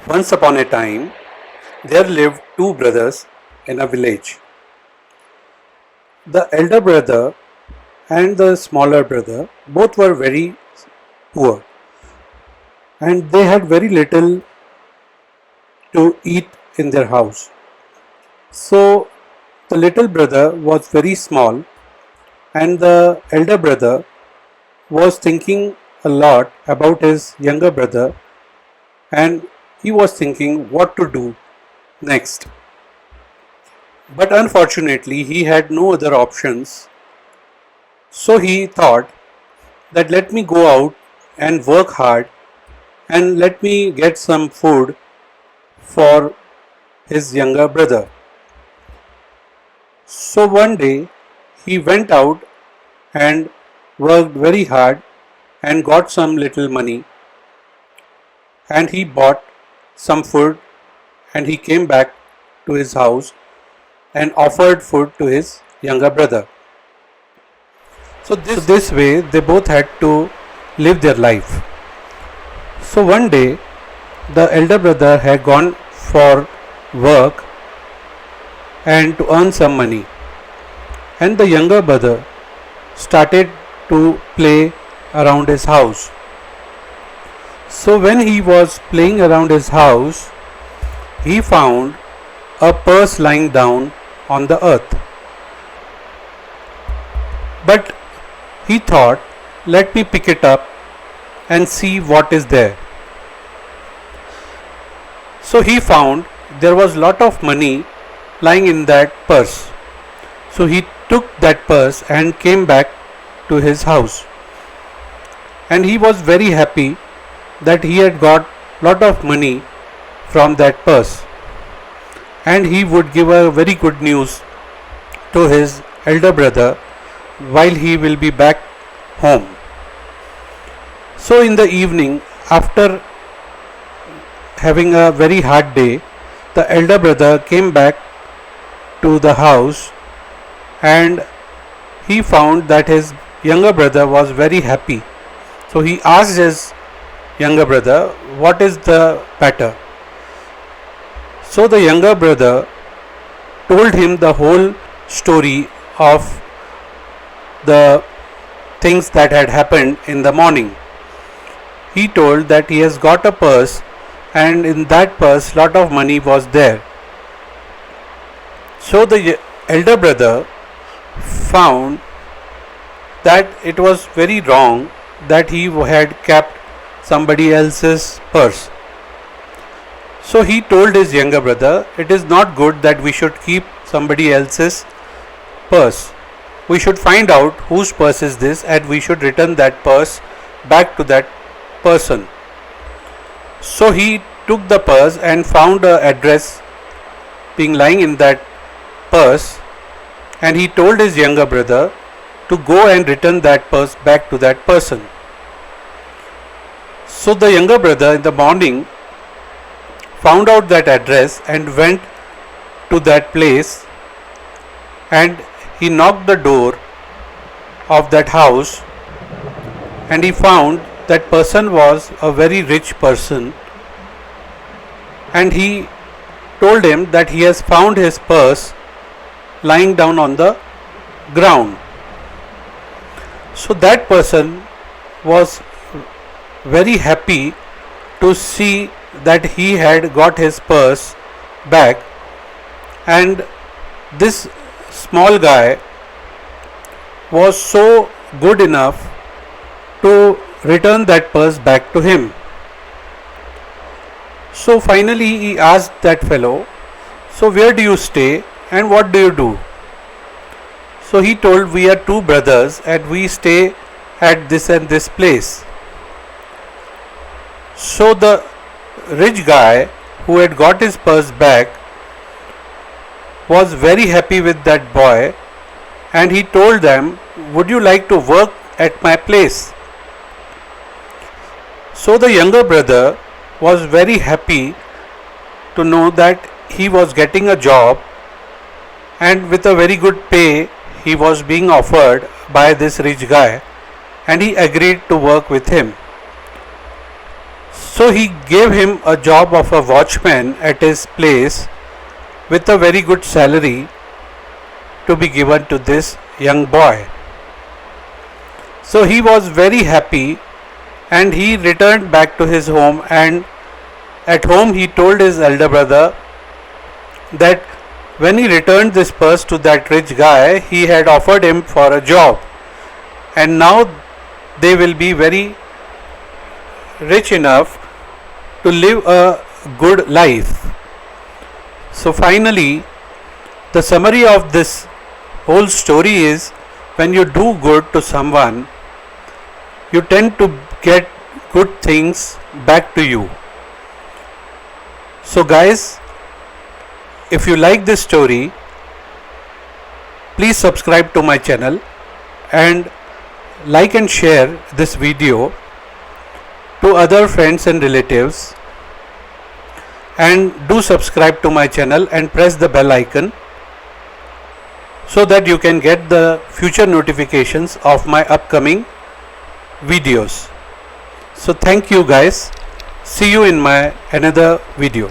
Once upon a time, there lived two brothers in a village. The elder brother and the smaller brother both were very poor and they had very little to eat in their house. So the little brother was very small and the elder brother was thinking a lot about his younger brother and he was thinking what to do next. But unfortunately, he had no other options. So he thought that let me go out and work hard and let me get some food for his younger brother. So one day he went out and worked very hard and got some little money and he bought some food and he came back to his house and offered food to his younger brother. So this way they both had to live their life. So one day the elder brother had gone for work and to earn some money and the younger brother started to play around his house. So when he was playing around his house, he found a purse lying down on the earth. But he thought, let me pick it up and see what is there. So he found there was lot of money lying in that purse. So he took that purse and came back to his house. And he was very happy that he had got lot of money from that purse. And he would give a very good news to his elder brother while he will be back home. So in the evening, after having a very hard day, the elder brother came back to the house and he found that his younger brother was very happy. So he asked his younger brother, what is the matter? So the younger brother told him the whole story of the things that had happened in the morning. He told that he has got a purse and in that purse lot of money was there. So the elder brother found that it was very wrong that he had kept somebody else's purse. So he told his younger brother, it is not good that we should keep somebody else's purse. We should find out whose purse is this and we should return that purse back to that person. So he took the purse and found an address being lying in that purse and he told his younger brother to go and return that purse back to that person. So the younger brother in the morning found out that address and went to that place and he knocked the door of that house and he found that person was a very rich person and he told him that he has found his purse lying down on the ground. So that person was very happy to see that he had got his purse back and this small guy was so good enough to return that purse back to him. So finally he asked that fellow, so where do you stay and what do you do? So he told, we are two brothers and we stay at this and this place. So the rich guy who had got his purse back was very happy with that boy and he told them, would you like to work at my place? So the younger brother was very happy to know that he was getting a job and with a very good pay he was being offered by this rich guy and he agreed to work with him. So he gave him a job of a watchman at his place with a very good salary to be given to this young boy. So he was very happy and he returned back to his home, and at home he told his elder brother that when he returned this purse to that rich guy, he had offered him for a job, and now they will be very rich enough to live a good life. So finally, the summary of this whole story is, when you do good to someone, you tend to get good things back to you. So guys, if you like this story, please subscribe to my channel and like and share this video to other friends and relatives, and do subscribe to my channel and press the bell icon so that you can get the future notifications of my upcoming videos. So thank you guys. See you in my another video.